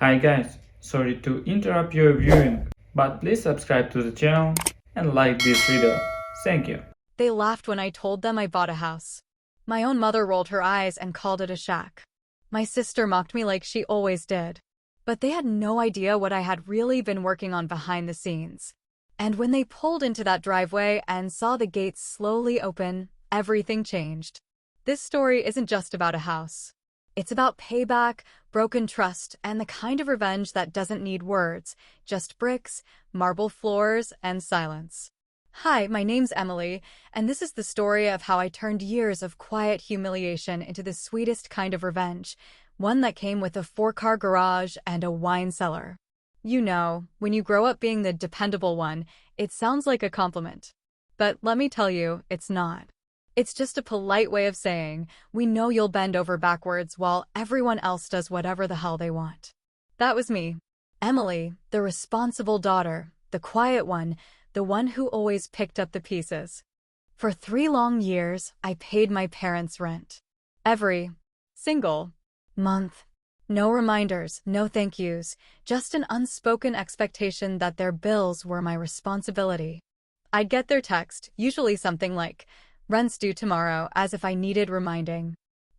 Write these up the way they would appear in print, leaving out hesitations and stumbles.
Hi guys, sorry to interrupt your viewing, but please subscribe to the channel and like this video. Thank you. They laughed when I told them I bought a house. My own mother rolled her eyes and called it a shack. My sister mocked me like she always did. But they had no idea what I had really been working on behind the scenes. And when they pulled into that driveway and saw the gates slowly open, everything changed. This story isn't just about a house. It's about payback, broken trust, and the kind of revenge that doesn't need words, just bricks, marble floors, and silence. Hi, my name's Emily, and this is the story of how I turned years of quiet humiliation into the sweetest kind of revenge, one that came with a four-car garage and a wine cellar. You know, when you grow up being the dependable one, it sounds like a compliment. But let me tell you, it's not. It's just a polite way of saying, we know you'll bend over backwards while everyone else does whatever the hell they want. That was me. Emily, the responsible daughter, the quiet one, the one who always picked up the pieces. For 3 long years, I paid my parents' rent. Every single month. No reminders, no thank yous, just an unspoken expectation that their bills were my responsibility. I'd get their text, usually something like, "Rent's due tomorrow," as if I needed reminding.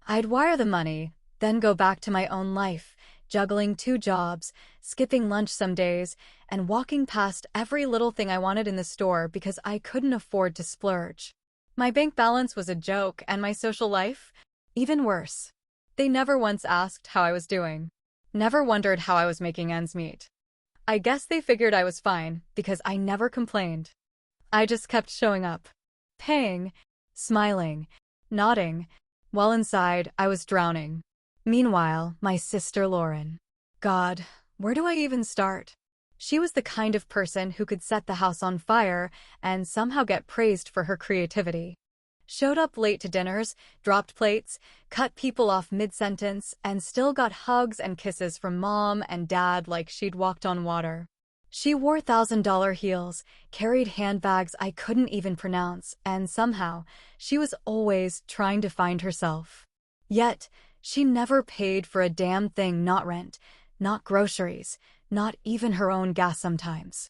I'd wire the money, then go back to my own life, juggling 2 jobs, skipping lunch some days, and walking past every little thing I wanted in the store because I couldn't afford to splurge. My bank balance was a joke, and my social life? Even worse. They never once asked how I was doing. Never wondered how I was making ends meet. I guess they figured I was fine, because I never complained. I just kept showing up. Paying, smiling, nodding, while inside I was drowning. Meanwhile, my sister Lauren. God, where do I even start? She was the kind of person who could set the house on fire and somehow get praised for her creativity. Showed up late to dinners, dropped plates, cut people off mid-sentence, and still got hugs and kisses from mom and dad like she'd walked on water. She wore $1,000 heels, carried handbags I couldn't even pronounce, and somehow, she was always trying to find herself. Yet, she never paid for a damn thing, not rent, not groceries, not even her own gas sometimes.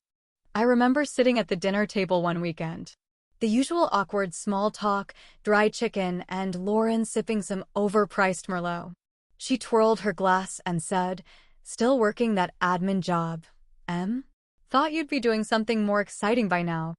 I remember sitting at the dinner table one weekend. The usual awkward small talk, dry chicken, and Lauren sipping some overpriced Merlot. She twirled her glass and said, "Still working that admin job, Em? Thought you'd be doing something more exciting by now."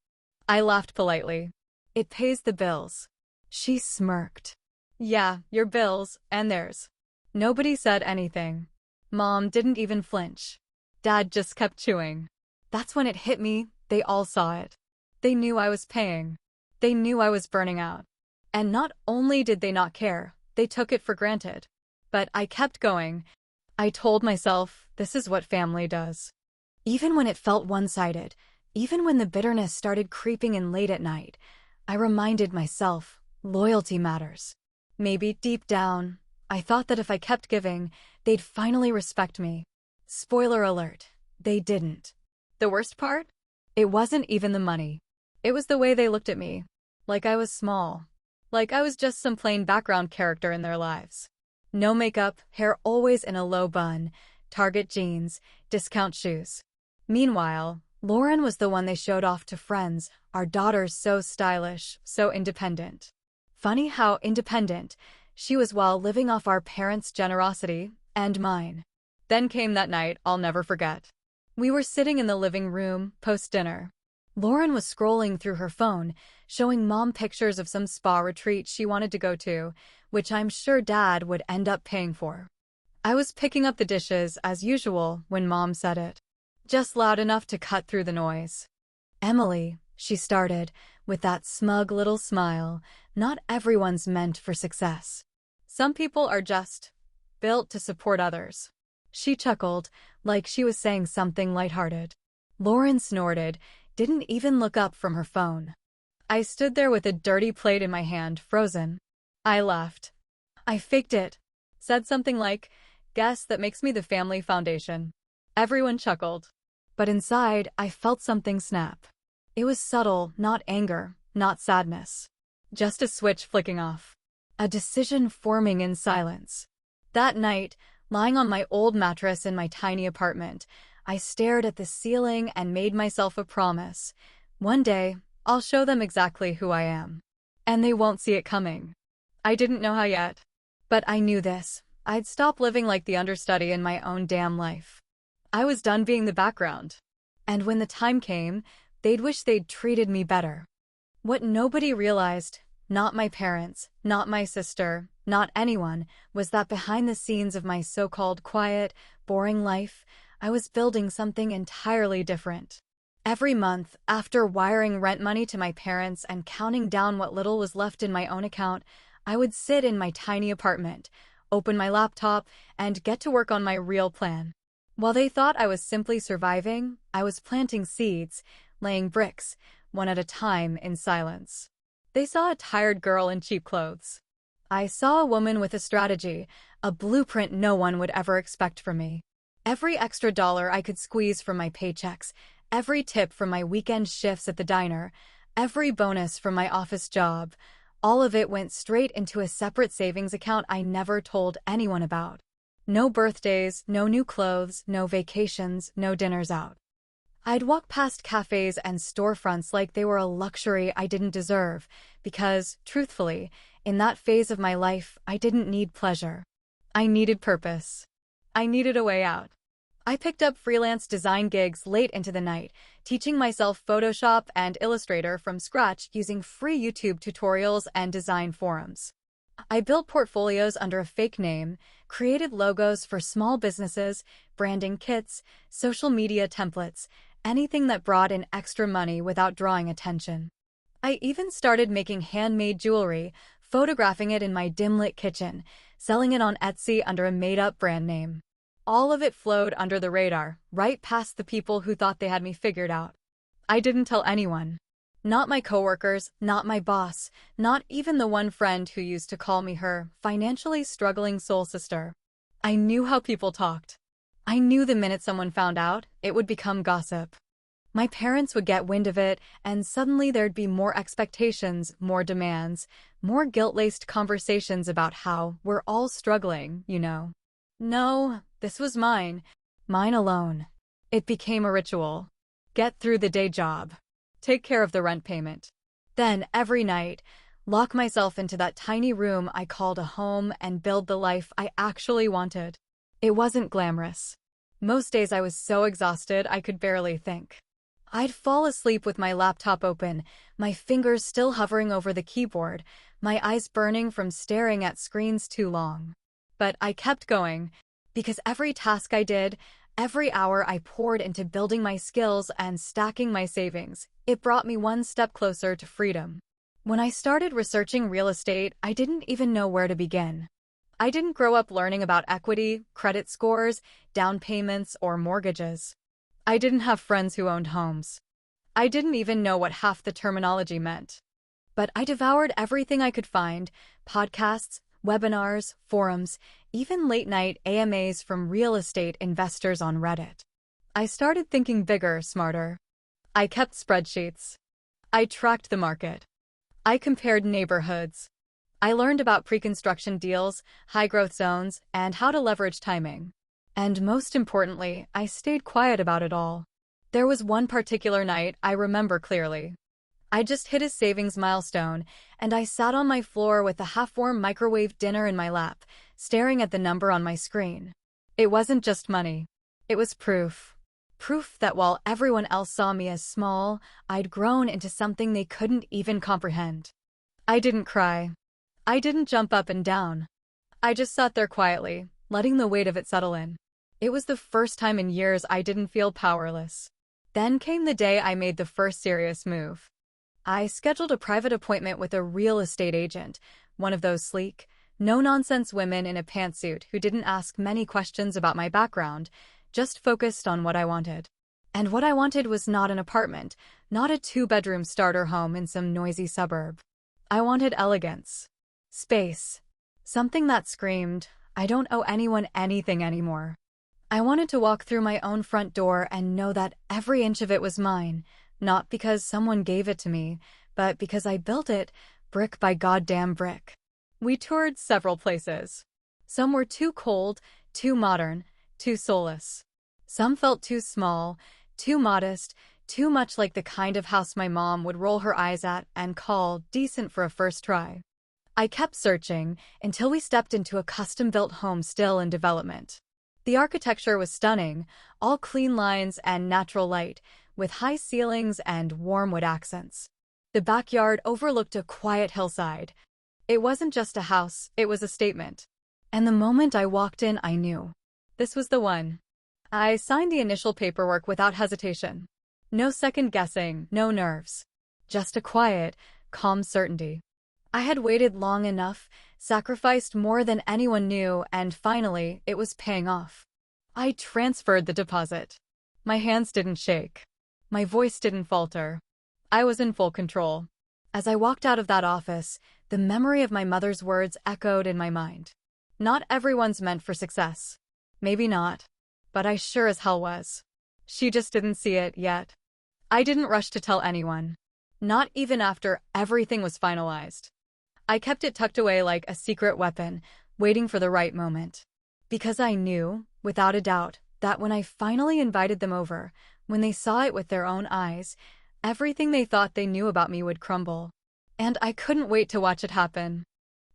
I laughed politely. "It pays the bills." She smirked. "Yeah, your bills, and theirs." Nobody said anything. Mom didn't even flinch. Dad just kept chewing. That's when it hit me, they all saw it. They knew I was paying. They knew I was burning out. And not only did they not care, they took it for granted. But I kept going. I told myself, this is what family does. Even when it felt one-sided, even when the bitterness started creeping in late at night, I reminded myself, loyalty matters. Maybe deep down, I thought that if I kept giving, they'd finally respect me. Spoiler alert, they didn't. The worst part? It wasn't even the money. It was the way they looked at me. Like I was small. Like I was just some plain background character in their lives. No makeup, hair always in a low bun, Target jeans, discount shoes. Meanwhile, Lauren was the one they showed off to friends, our daughter's so stylish, so independent. Funny how independent she was while living off our parents' generosity, and mine. Then came that night I'll never forget. We were sitting in the living room, post-dinner. Lauren was scrolling through her phone, showing Mom pictures of some spa retreat she wanted to go to, which I'm sure Dad would end up paying for. I was picking up the dishes, as usual, when Mom said it. Just loud enough to cut through the noise. "Emily," she started, with that smug little smile, "not everyone's meant for success. Some people are just built to support others." She chuckled, like she was saying something lighthearted. Lauren snorted, didn't even look up from her phone. I stood there with a dirty plate in my hand, frozen. I laughed. I faked it. Said something like, "Guess that makes me the family foundation." Everyone chuckled. But inside, I felt something snap. It was subtle, not anger, not sadness. Just a switch flicking off. A decision forming in silence. That night, Lying on my old mattress in my tiny apartment, I stared at the ceiling and made myself a promise. One day, I'll show them exactly who I am. And they won't see it coming. I didn't know how yet. But I knew this. I'd stop living like the understudy in my own damn life. I was done being the background. And when the time came, they'd wish they'd treated me better. What nobody realized, not my parents, not my sister, not anyone, was that behind the scenes of my so-called quiet, boring life, I was building something entirely different. Every month, after wiring rent money to my parents and counting down what little was left in my own account, I would sit in my tiny apartment, open my laptop, and get to work on my real plan. While they thought I was simply surviving, I was planting seeds, laying bricks, one at a time, in silence. They saw a tired girl in cheap clothes. I saw a woman with a strategy, a blueprint no one would ever expect from me. Every extra dollar I could squeeze from my paychecks, every tip from my weekend shifts at the diner, every bonus from my office job, all of it went straight into a separate savings account I never told anyone about. No birthdays, no new clothes, no vacations, no dinners out. I'd walk past cafes and storefronts like they were a luxury I didn't deserve, because, truthfully, in that phase of my life, I didn't need pleasure. I needed purpose. I needed a way out. I picked up freelance design gigs late into the night, teaching myself Photoshop and Illustrator from scratch using free YouTube tutorials and design forums. I built portfolios under a fake name, created logos for small businesses, branding kits, social media templates, anything that brought in extra money without drawing attention. I even started making handmade jewelry, photographing it in my dim-lit kitchen, selling it on Etsy under a made-up brand name. All of it flowed under the radar, right past the people who thought they had me figured out. I didn't tell anyone. Not my coworkers, not my boss, not even the one friend who used to call me her financially struggling soul sister. I knew how people talked. I knew the minute someone found out, it would become gossip. My parents would get wind of it, and suddenly there'd be more expectations, more demands, more guilt-laced conversations about how we're all struggling, you know. No, this was mine. Mine alone. It became a ritual. Get through the day job. Take care of the rent payment. Then, every night, lock myself into that tiny room I called a home and build the life I actually wanted. It wasn't glamorous. Most days I was so exhausted I could barely think. I'd fall asleep with my laptop open, my fingers still hovering over the keyboard, my eyes burning from staring at screens too long. But I kept going, because every task I did, every hour I poured into building my skills and stacking my savings, it brought me one step closer to freedom. When I started researching real estate, I didn't even know where to begin. I didn't grow up learning about equity, credit scores, down payments, or mortgages. I didn't have friends who owned homes. I didn't even know what half the terminology meant. But I devoured everything I could find: podcasts, webinars, forums, even late-night AMAs from real estate investors on Reddit. I started thinking bigger, smarter. I kept spreadsheets. I tracked the market. I compared neighborhoods. I learned about pre-construction deals, high-growth zones, and how to leverage timing. And most importantly, I stayed quiet about it all. There was one particular night I remember clearly. I just hit a savings milestone, and I sat on my floor with a half-warm microwave dinner in my lap, staring at the number on my screen. It wasn't just money. It was proof. Proof that while everyone else saw me as small, I'd grown into something they couldn't even comprehend. I didn't cry. I didn't jump up and down. I just sat there quietly, letting the weight of it settle in. It was the first time in years I didn't feel powerless. Then came the day I made the first serious move. I scheduled a private appointment with a real estate agent, one of those sleek, no-nonsense women in a pantsuit who didn't ask many questions about my background, just focused on what I wanted. And what I wanted was not an apartment, not a two-bedroom starter home in some noisy suburb. I wanted elegance. Space. Something that screamed, I don't owe anyone anything anymore. I wanted to walk through my own front door and know that every inch of it was mine, not because someone gave it to me, but because I built it, brick by goddamn brick. We toured several places. Some were too cold, Too modern, too soulless. Some felt too small, too modest, too much like the kind of house my mom would roll her eyes at and call decent for a first try. I kept searching until we stepped into a custom-built home still in development. The architecture was stunning, all clean lines and natural light, with high ceilings and warm wood accents. The backyard overlooked a quiet hillside. It wasn't just a house, it was a statement. And the moment I walked in, I knew. This was the one. I signed the initial paperwork without hesitation. No second guessing, no nerves. Just a quiet, calm certainty. I had waited long enough, sacrificed more than anyone knew, and finally, it was paying off. I transferred the deposit. My hands didn't shake. My voice didn't falter. I was in full control. As I walked out of that office, the memory of my mother's words echoed in my mind. Not everyone's meant for success. Maybe not. But I sure as hell was. She just didn't see it yet. I didn't rush to tell anyone. Not even after everything was finalized. I kept it tucked away like a secret weapon, waiting for the right moment. Because I knew, without a doubt, that when I finally invited them over, when they saw it with their own eyes, everything they thought they knew about me would crumble. And I couldn't wait to watch it happen.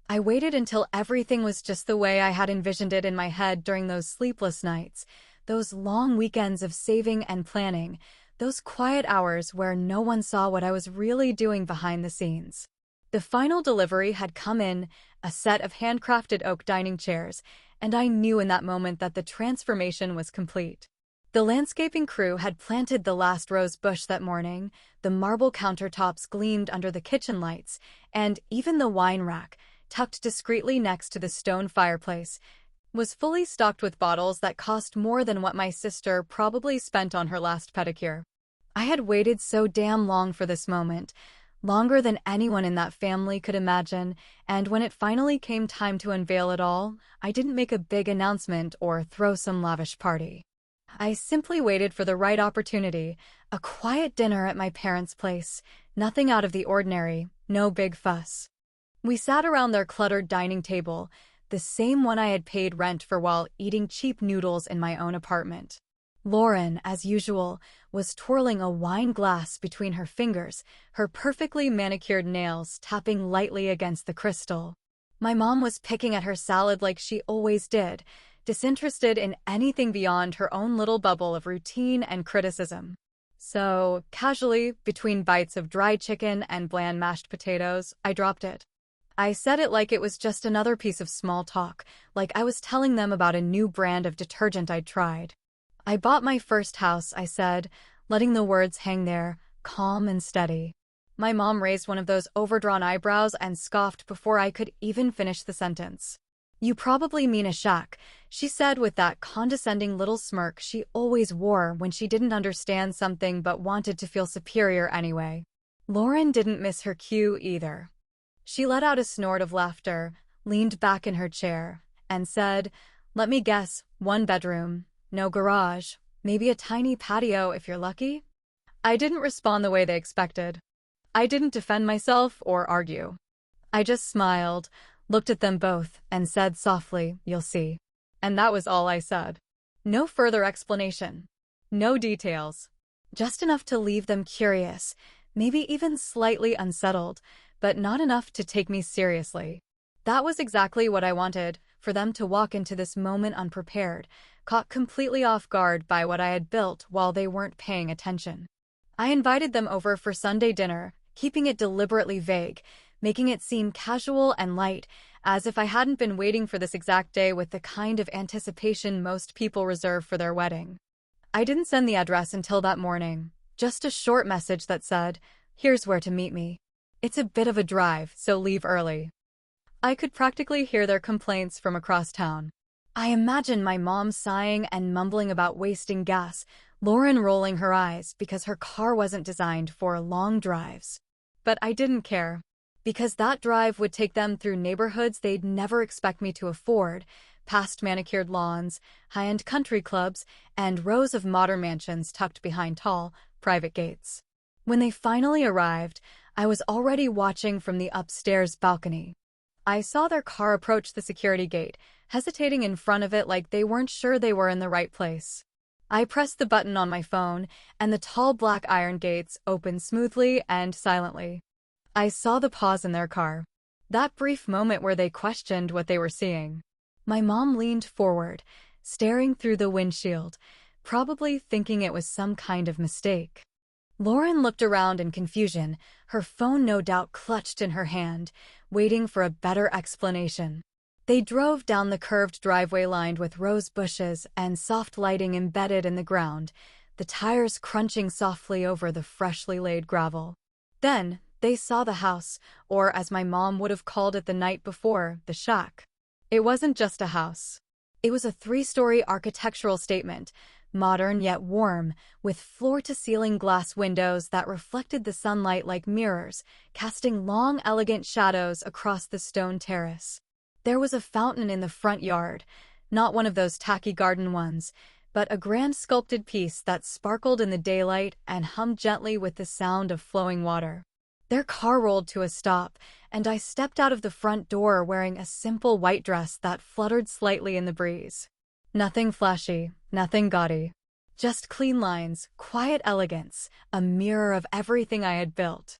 I waited until everything was just the way I had envisioned it in my head during those sleepless nights, those long weekends of saving and planning, those quiet hours where no one saw what I was really doing behind the scenes. The final delivery had come in, a set of handcrafted oak dining chairs, and I knew in that moment that the transformation was complete. The landscaping crew had planted the last rose bush that morning, the marble countertops gleamed under the kitchen lights, and even the wine rack, tucked discreetly next to the stone fireplace, was fully stocked with bottles that cost more than what my sister probably spent on her last pedicure. I had waited so damn long for this moment, longer than anyone in that family could imagine, and when it finally came time to unveil it all, I didn't make a big announcement or throw some lavish party. I simply waited for the right opportunity, a quiet dinner at my parents' place, nothing out of the ordinary, no big fuss. We sat around their cluttered dining table, the same one I had paid rent for while eating cheap noodles in my own apartment. Lauren, as usual, was twirling a wine glass between her fingers, her perfectly manicured nails tapping lightly against the crystal. My mom was picking at her salad like she always did, disinterested in anything beyond her own little bubble of routine and criticism. So, casually, between bites of dry chicken and bland mashed potatoes, I dropped it. I said it like it was just another piece of small talk, like I was telling them about a new brand of detergent I'd tried. I bought my first house, I said, letting the words hang there, calm and steady. My mom raised one of those overdrawn eyebrows and scoffed before I could even finish the sentence. "You probably mean a shack," she said with that condescending little smirk she always wore when she didn't understand something but wanted to feel superior anyway. Lauren didn't miss her cue either. She let out a snort of laughter, leaned back in her chair, and said, "Let me guess, 1 bedroom. No garage, maybe a tiny patio if you're lucky?" I didn't respond the way they expected. I didn't defend myself or argue. I just smiled, looked at them both, and said softly, "You'll see." And that was all I said. No further explanation. No details. Just enough to leave them curious, maybe even slightly unsettled, but not enough to take me seriously. That was exactly what I wanted, for them to walk into this moment unprepared, caught completely off guard by what I had built while they weren't paying attention. I invited them over for Sunday dinner, keeping it deliberately vague, making it seem casual and light, as if I hadn't been waiting for this exact day with the kind of anticipation most people reserve for their wedding. I didn't send the address until that morning, just a short message that said, "Here's where to meet me. It's a bit of a drive, so leave early." I could practically hear their complaints from across town. I imagined my mom sighing and mumbling about wasting gas, Lauren rolling her eyes because her car wasn't designed for long drives. But I didn't care, because that drive would take them through neighborhoods they'd never expect me to afford, past manicured lawns, high-end country clubs, and rows of modern mansions tucked behind tall, private gates. When they finally arrived, I was already watching from the upstairs balcony. I saw their car approach the security gate, hesitating in front of it like they weren't sure they were in the right place. I pressed the button on my phone, and the tall black iron gates opened smoothly and silently. I saw the pause in their car. That brief moment where they questioned what they were seeing. My mom leaned forward, staring through the windshield, probably thinking it was some kind of mistake. Lauren looked around in confusion, her phone no doubt clutched in her hand, waiting for a better explanation. They drove down the curved driveway lined with rose bushes and soft lighting embedded in the ground, the tires crunching softly over the freshly laid gravel. Then, they saw the house, or as my mom would have called it the night before, the shack. It wasn't just a house. It was a 3-story architectural statement, modern yet warm, with floor-to-ceiling glass windows that reflected the sunlight like mirrors, casting long, elegant shadows across the stone terrace. There was a fountain in the front yard, not one of those tacky garden ones, but a grand sculpted piece that sparkled in the daylight and hummed gently with the sound of flowing water. Their car rolled to a stop, and I stepped out of the front door wearing a simple white dress that fluttered slightly in the breeze. Nothing flashy, nothing gaudy. Just clean lines, quiet elegance, a mirror of everything I had built.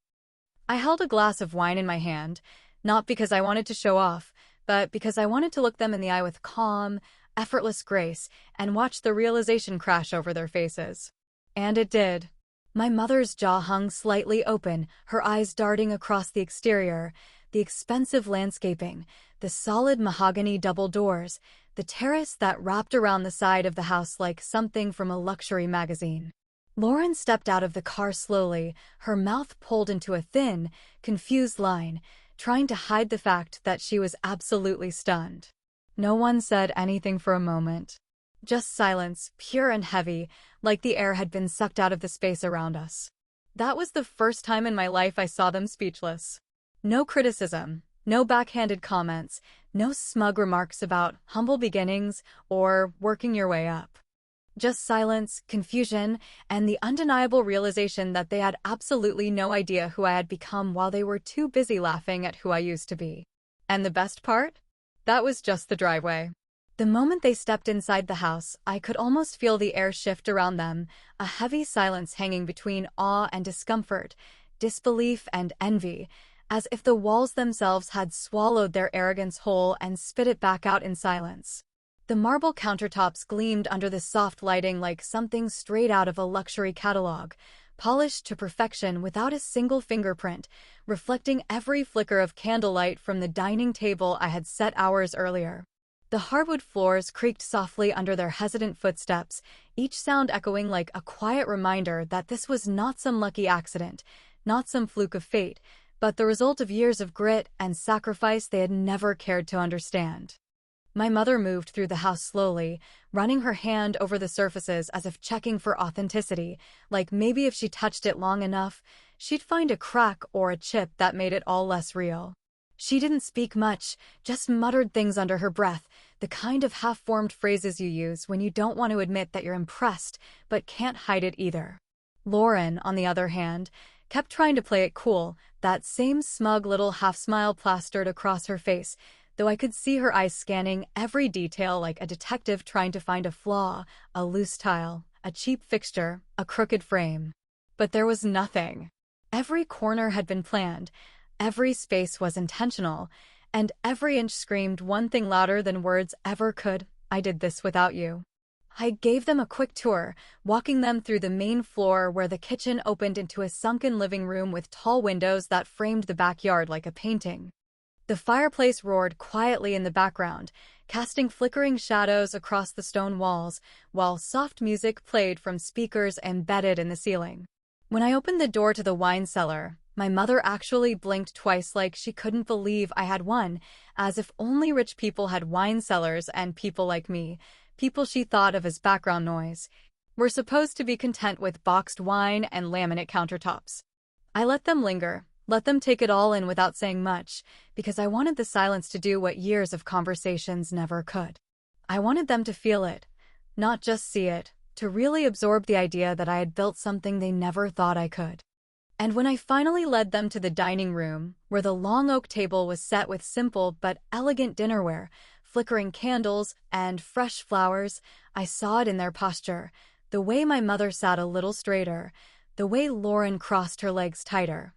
I held a glass of wine in my hand, not because I wanted to show off, but because I wanted to look them in the eye with calm, effortless grace and watch the realization crash over their faces. And it did. My mother's jaw hung slightly open, her eyes darting across the exterior, the expensive landscaping, the solid mahogany double doors, the terrace that wrapped around the side of the house like something from a luxury magazine. Lauren stepped out of the car slowly, her mouth pulled into a thin, confused line, trying to hide the fact that she was absolutely stunned. No one said anything for a moment. Just silence, pure and heavy, like the air had been sucked out of the space around us. That was the first time in my life I saw them speechless. No criticism, no backhanded comments, no smug remarks about humble beginnings or working your way up. Just silence, confusion, and the undeniable realization that they had absolutely no idea who I had become while they were too busy laughing at who I used to be. And the best part? That was just the driveway. The moment they stepped inside the house, I could almost feel the air shift around them, a heavy silence hanging between awe and discomfort, disbelief and envy, as if the walls themselves had swallowed their arrogance whole and spit it back out in silence. The marble countertops gleamed under the soft lighting like something straight out of a luxury catalog, polished to perfection without a single fingerprint, reflecting every flicker of candlelight from the dining table I had set hours earlier. The hardwood floors creaked softly under their hesitant footsteps, each sound echoing like a quiet reminder that this was not some lucky accident, not some fluke of fate, but the result of years of grit and sacrifice they had never cared to understand. My mother moved through the house slowly, running her hand over the surfaces as if checking for authenticity, like maybe if she touched it long enough, she'd find a crack or a chip that made it all less real. She didn't speak much, just muttered things under her breath, the kind of half-formed phrases you use when you don't want to admit that you're impressed, but can't hide it either. Lauren, on the other hand, kept trying to play it cool, that same smug little half-smile plastered across her face, though I could see her eyes scanning every detail like a detective trying to find a flaw, a loose tile, a cheap fixture, a crooked frame. But there was nothing. Every corner had been planned. Every space was intentional, and every inch screamed one thing louder than words ever could: I did this without you. I gave them a quick tour, walking them through the main floor where the kitchen opened into a sunken living room with tall windows that framed the backyard like a painting. The fireplace roared quietly in the background, casting flickering shadows across the stone walls, while soft music played from speakers embedded in the ceiling. When I opened the door to the wine cellar, my mother actually blinked twice like she couldn't believe I had one, as if only rich people had wine cellars and people like me, people she thought of as background noise, were supposed to be content with boxed wine and laminate countertops. I let them linger, let them take it all in without saying much, because I wanted the silence to do what years of conversations never could. I wanted them to feel it, not just see it, to really absorb the idea that I had built something they never thought I could. And when I finally led them to the dining room, where the long oak table was set with simple but elegant dinnerware, flickering candles, and fresh flowers, I saw it in their posture, the way my mother sat a little straighter, the way Lauren crossed her legs tighter,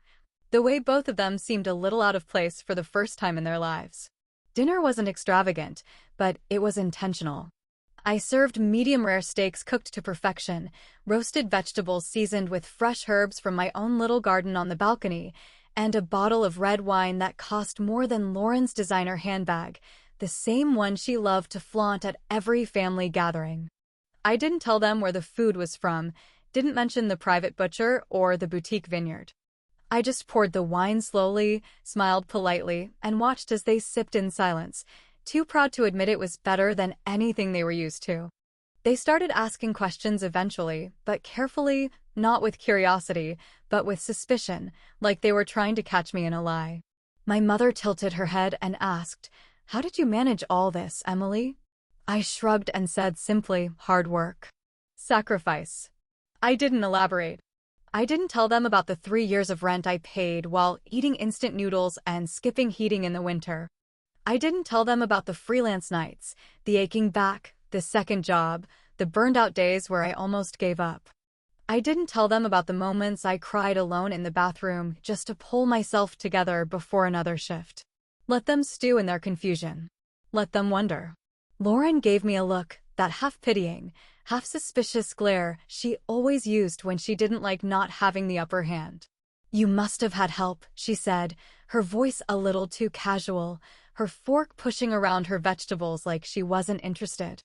the way both of them seemed a little out of place for the first time in their lives. Dinner wasn't extravagant, but it was intentional. I served medium-rare steaks cooked to perfection, roasted vegetables seasoned with fresh herbs from my own little garden on the balcony, and a bottle of red wine that cost more than Lauren's designer handbag, the same one she loved to flaunt at every family gathering. I didn't tell them where the food was from, didn't mention the private butcher or the boutique vineyard. I just poured the wine slowly, smiled politely, and watched as they sipped in silence, too proud to admit it was better than anything they were used to. They started asking questions eventually, but carefully, not with curiosity, but with suspicion, like they were trying to catch me in a lie. My mother tilted her head and asked, "How did you manage all this, Emily?" I shrugged and said simply, "Hard work. Sacrifice." I didn't elaborate. I didn't tell them about the 3 years of rent I paid while eating instant noodles and skipping heating in the winter. I didn't tell them about the freelance nights, the aching back, the second job, the burned-out days where I almost gave up. I didn't tell them about the moments I cried alone in the bathroom just to pull myself together before another shift. Let them stew in their confusion. Let them wonder. Lauren gave me a look, that half-pitying, half-suspicious glare she always used when she didn't like not having the upper hand. "You must have had help," she said, her voice a little too casual, her fork pushing around her vegetables like she wasn't interested.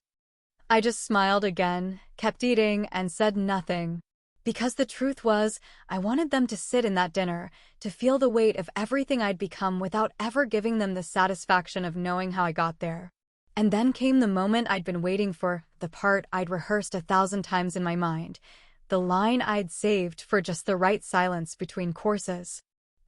I just smiled again, kept eating, and said nothing. Because the truth was, I wanted them to sit in that dinner, to feel the weight of everything I'd become without ever giving them the satisfaction of knowing how I got there. And then came the moment I'd been waiting for, the part I'd rehearsed 1,000 times in my mind, the line I'd saved for just the right silence between courses.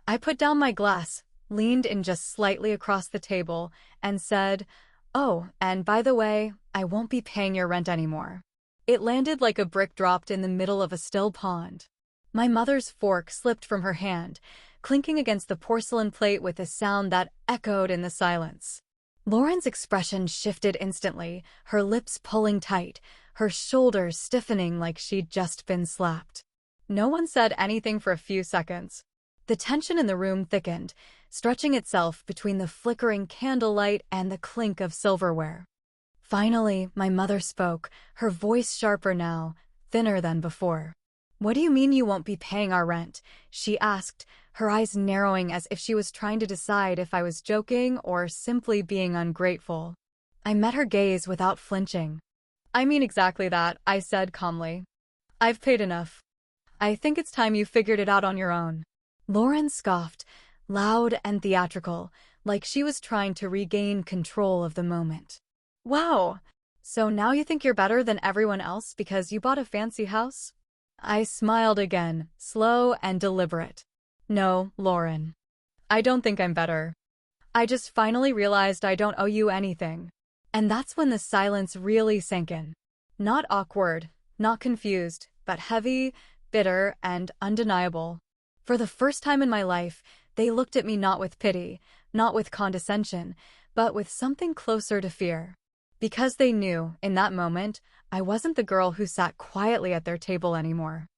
I put down my glass, leaned in just slightly across the table, and said, "Oh, and by the way, I won't be paying your rent anymore." It landed like a brick dropped in the middle of a still pond. My mother's fork slipped from her hand, clinking against the porcelain plate with a sound that echoed in the silence. Lauren's expression shifted instantly, her lips pulling tight, her shoulders stiffening like she'd just been slapped. No one said anything for a few seconds. The tension in the room thickened, stretching itself between the flickering candlelight and the clink of silverware. Finally, my mother spoke, her voice sharper now, thinner than before. "What do you mean you won't be paying our rent?" she asked, her eyes narrowing as if she was trying to decide if I was joking or simply being ungrateful. I met her gaze without flinching. "I mean exactly that," I said calmly. "I've paid enough. I think it's time you figured it out on your own." Lauren scoffed, loud and theatrical, like she was trying to regain control of the moment. "Wow! So now you think you're better than everyone else because you bought a fancy house?" I smiled again, slow and deliberate. "No, Lauren. I don't think I'm better. I just finally realized I don't owe you anything." And that's when the silence really sank in. Not awkward, not confused, but heavy, bitter, and undeniable. For the first time in my life, they looked at me not with pity, not with condescension, but with something closer to fear. Because they knew, in that moment, I wasn't the girl who sat quietly at their table anymore.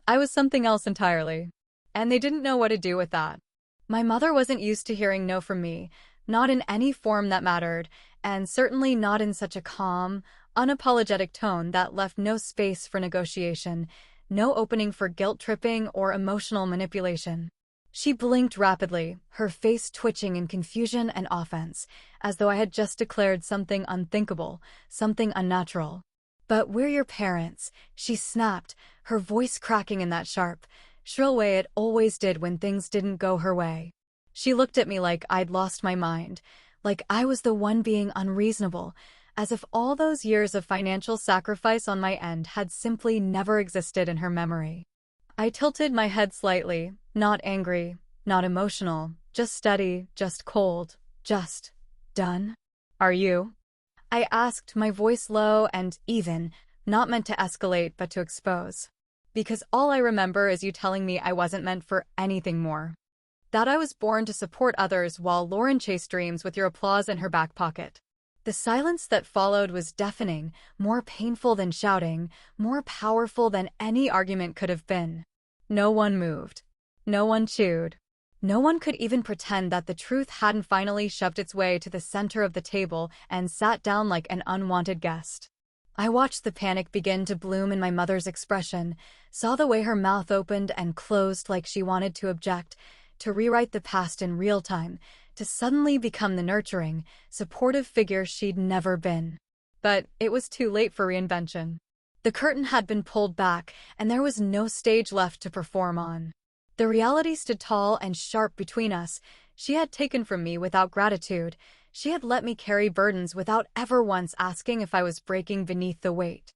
I was something else entirely. And they didn't know what to do with that. My mother wasn't used to hearing no from me, not in any form that mattered, and certainly not in such a calm, unapologetic tone that left no space for negotiation, no opening for guilt-tripping or emotional manipulation. She blinked rapidly, her face twitching in confusion and offense, as though I had just declared something unthinkable, something unnatural. "But we're your parents," she snapped, her voice cracking in that sharp, shrill way it always did when things didn't go her way. She looked at me like I'd lost my mind, like I was the one being unreasonable, as if all those years of financial sacrifice on my end had simply never existed in her memory. I tilted my head slightly, not angry, not emotional, just steady, just cold, just done. "Are you?" I asked, my voice low and even, not meant to escalate but to expose. because all I remember is you telling me I wasn't meant for anything more. That I was born to support others while Lauren chased dreams with your applause in her back pocket. The silence that followed was deafening, more painful than shouting, more powerful than any argument could have been. No one moved. No one chewed. No one could even pretend that the truth hadn't finally shoved its way to the center of the table and sat down like an unwanted guest. I watched the panic begin to bloom in my mother's expression, saw the way her mouth opened and closed like she wanted to object, to rewrite the past in real time, to suddenly become the nurturing, supportive figure she'd never been. But it was too late for reinvention. The curtain had been pulled back, and there was no stage left to perform on. The reality stood tall and sharp between us. She had taken from me without gratitude. She had let me carry burdens without ever once asking if I was breaking beneath the weight.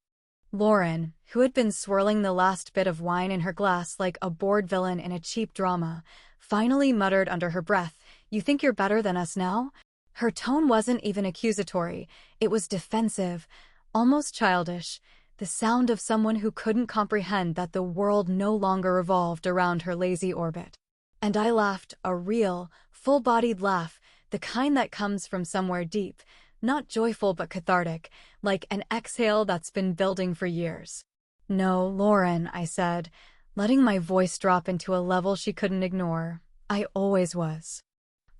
Lauren, who had been swirling the last bit of wine in her glass like a bored villain in a cheap drama, finally muttered under her breath, "You think you're better than us now?" Her tone wasn't even accusatory. It was defensive, almost childish, the sound of someone who couldn't comprehend that the world no longer revolved around her lazy orbit. And I laughed, a real, full-bodied laugh, the kind that comes from somewhere deep, not joyful but cathartic, like an exhale that's been building for years. "No, Lauren," I said, letting my voice drop into a level she couldn't ignore. "I always was."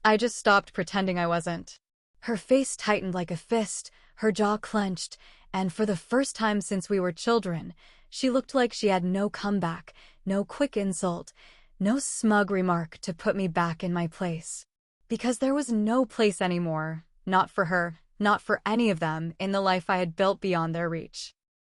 I just stopped pretending I wasn't. Her face tightened like a fist, her jaw clenched, and for the first time since we were children, she looked like she had no comeback, no quick insult, no smug remark to put me back in my place. Because there was no place anymore, not for her, not for any of them, in the life I had built beyond their reach.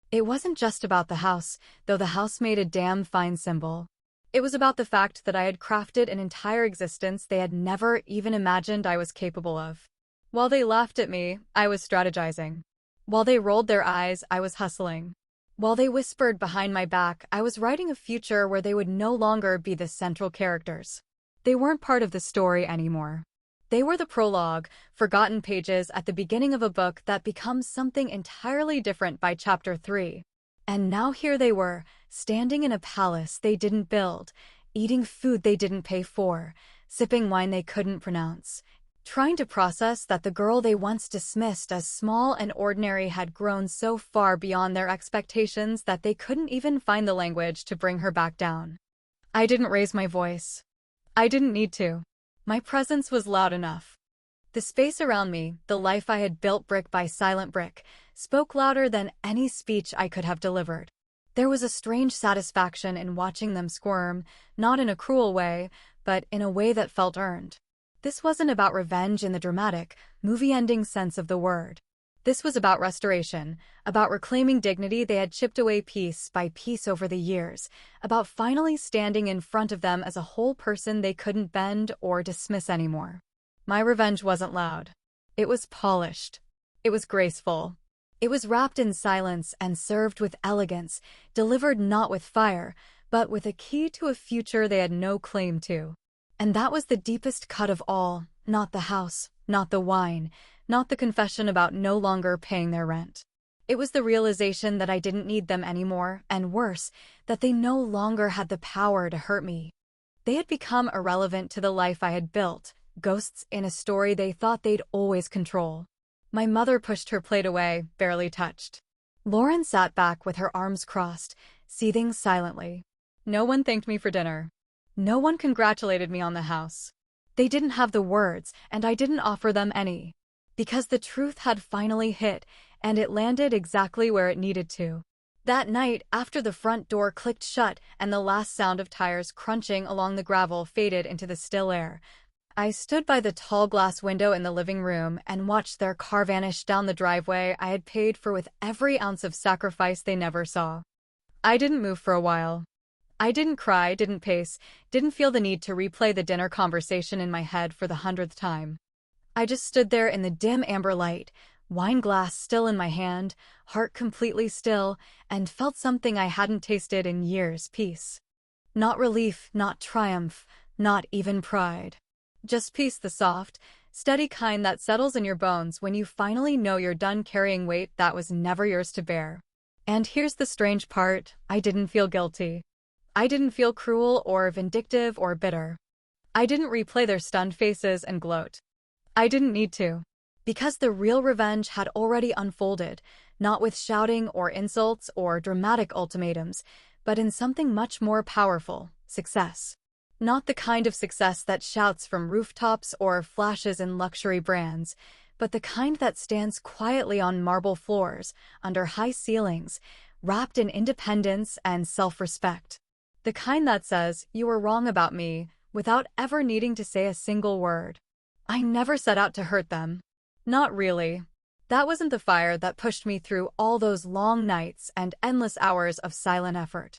It wasn't just about the house, though the house made a damn fine symbol. It was about the fact that I had crafted an entire existence they had never even imagined I was capable of. While they laughed at me, I was strategizing. While they rolled their eyes, I was hustling. While they whispered behind my back, I was writing a future where they would no longer be the central characters. They weren't part of the story anymore. They were the prologue, forgotten pages at the beginning of a book that becomes something entirely different by chapter 3. And now here they were, standing in a palace they didn't build, eating food they didn't pay for, sipping wine they couldn't pronounce, trying to process that the girl they once dismissed as small and ordinary had grown so far beyond their expectations that they couldn't even find the language to bring her back down. I didn't raise my voice. I didn't need to. My presence was loud enough. The space around me, the life I had built brick by silent brick, spoke louder than any speech I could have delivered. There was a strange satisfaction in watching them squirm, not in a cruel way, but in a way that felt earned. This wasn't about revenge in the dramatic, movie-ending sense of the word. This was about restoration, about reclaiming dignity they had chipped away piece by piece over the years, about finally standing in front of them as a whole person they couldn't bend or dismiss anymore. My revenge wasn't loud. It was polished. It was graceful. It was wrapped in silence and served with elegance, delivered not with fire, but with a key to a future they had no claim to. And that was the deepest cut of all, not the house, not the wine, not the confession about no longer paying their rent. It was the realization that I didn't need them anymore, and worse, that they no longer had the power to hurt me. They had become irrelevant to the life I had built, ghosts in a story they thought they'd always control. My mother pushed her plate away, barely touched. Lauren sat back with her arms crossed, seething silently. No one thanked me for dinner. No one congratulated me on the house. They didn't have the words, and I didn't offer them any. Because the truth had finally hit, and it landed exactly where it needed to. That night, after the front door clicked shut and the last sound of tires crunching along the gravel faded into the still air, I stood by the tall glass window in the living room and watched their car vanish down the driveway I had paid for with every ounce of sacrifice they never saw. I didn't move for a while. I didn't cry, didn't pace, didn't feel the need to replay the dinner conversation in my head for the 100th time. I just stood there in the dim amber light, wine glass still in my hand, heart completely still, and felt something I hadn't tasted in years, peace. Not relief, not triumph, not even pride. Just peace, the soft, steady kind that settles in your bones when you finally know you're done carrying weight that was never yours to bear. And here's the strange part, I didn't feel guilty. I didn't feel cruel or vindictive or bitter. I didn't replay their stunned faces and gloat. I didn't need to. Because the real revenge had already unfolded, not with shouting or insults or dramatic ultimatums, but in something much more powerful, success. Not the kind of success that shouts from rooftops or flashes in luxury brands, but the kind that stands quietly on marble floors, under high ceilings, wrapped in independence and self-respect. The kind that says, "You were wrong about me," without ever needing to say a single word. I never set out to hurt them. Not really. That wasn't the fire that pushed me through all those long nights and endless hours of silent effort.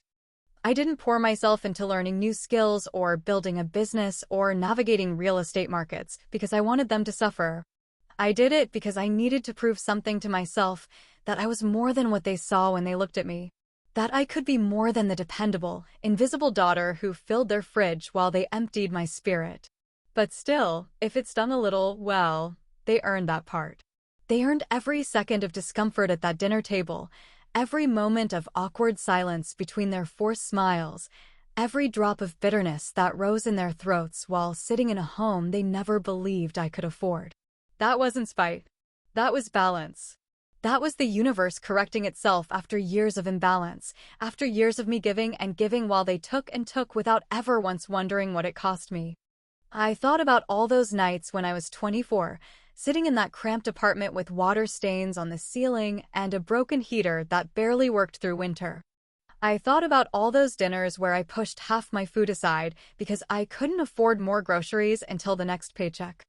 I didn't pour myself into learning new skills or building a business or navigating real estate markets because I wanted them to suffer. I did it because I needed to prove something to myself, that I was more than what they saw when they looked at me. That I could be more than the dependable, invisible daughter who filled their fridge while they emptied my spirit. But still, if it's done a little, well, they earned that part. They earned every second of discomfort at that dinner table, every moment of awkward silence between their forced smiles, every drop of bitterness that rose in their throats while sitting in a home they never believed I could afford. That wasn't spite. That was balance. That was the universe correcting itself after years of imbalance, after years of me giving and giving while they took and took without ever once wondering what it cost me. I thought about all those nights when I was 24, sitting in that cramped apartment with water stains on the ceiling and a broken heater that barely worked through winter. I thought about all those dinners where I pushed half my food aside because I couldn't afford more groceries until the next paycheck.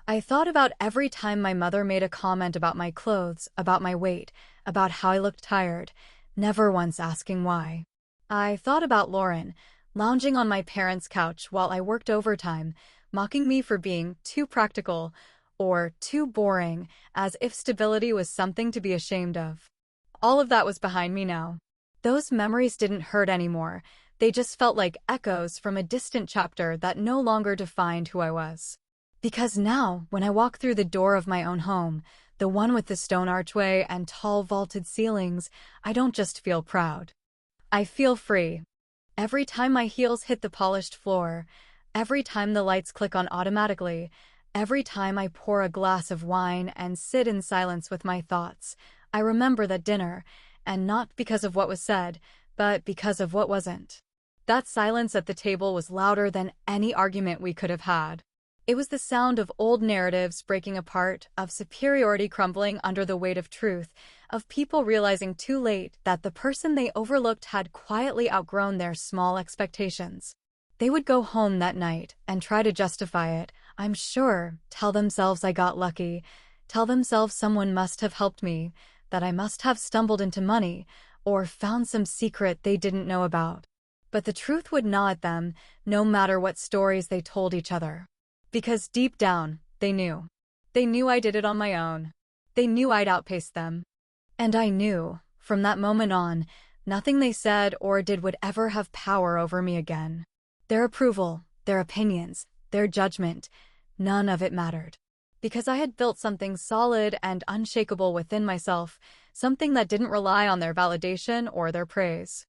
I thought about every time my mother made a comment about my clothes, about my weight, about how I looked tired, never once asking why. I thought about Lauren, lounging on my parents' couch while I worked overtime, mocking me for being too practical or too boring, as if stability was something to be ashamed of. All of that was behind me now. Those memories didn't hurt anymore. They just felt like echoes from a distant chapter that no longer defined who I was. Because now, when I walk through the door of my own home, the one with the stone archway and tall vaulted ceilings, I don't just feel proud. I feel free. Every time my heels hit the polished floor, every time the lights click on automatically, every time I pour a glass of wine and sit in silence with my thoughts, I remember that dinner, and not because of what was said, but because of what wasn't. That silence at the table was louder than any argument we could have had. It was the sound of old narratives breaking apart, of superiority crumbling under the weight of truth, of people realizing too late that the person they overlooked had quietly outgrown their small expectations. They would go home that night and try to justify it, I'm sure, tell themselves I got lucky, tell themselves someone must have helped me, that I must have stumbled into money, or found some secret they didn't know about. But the truth would gnaw at them, no matter what stories they told each other. Because deep down, they knew. They knew I did it on my own. They knew I'd outpaced them. And I knew, from that moment on, nothing they said or did would ever have power over me again. Their approval, their opinions, their judgment, none of it mattered. Because I had built something solid and unshakable within myself, something that didn't rely on their validation or their praise.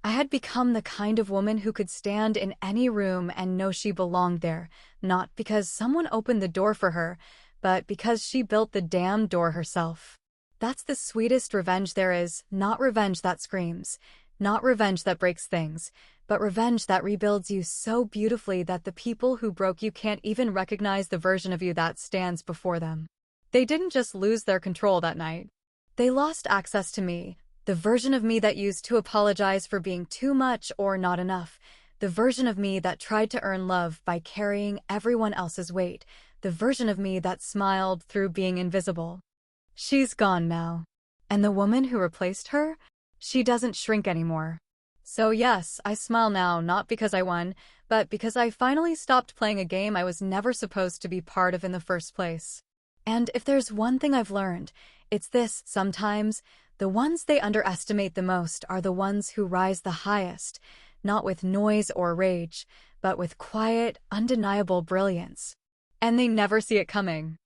I had become the kind of woman who could stand in any room and know she belonged there, not because someone opened the door for her, but because she built the damn door herself. That's the sweetest revenge there is, not revenge that screams, not revenge that breaks things, but revenge that rebuilds you so beautifully that the people who broke you can't even recognize the version of you that stands before them. They didn't just lose their control that night. They lost access to me. The version of me that used to apologize for being too much or not enough. The version of me that tried to earn love by carrying everyone else's weight. The version of me that smiled through being invisible. She's gone now. And the woman who replaced her? She doesn't shrink anymore. So yes, I smile now not because I won, but because I finally stopped playing a game I was never supposed to be part of in the first place. And if there's one thing I've learned, it's this: sometimes, the ones they underestimate the most are the ones who rise the highest, not with noise or rage, but with quiet, undeniable brilliance. And they never see it coming.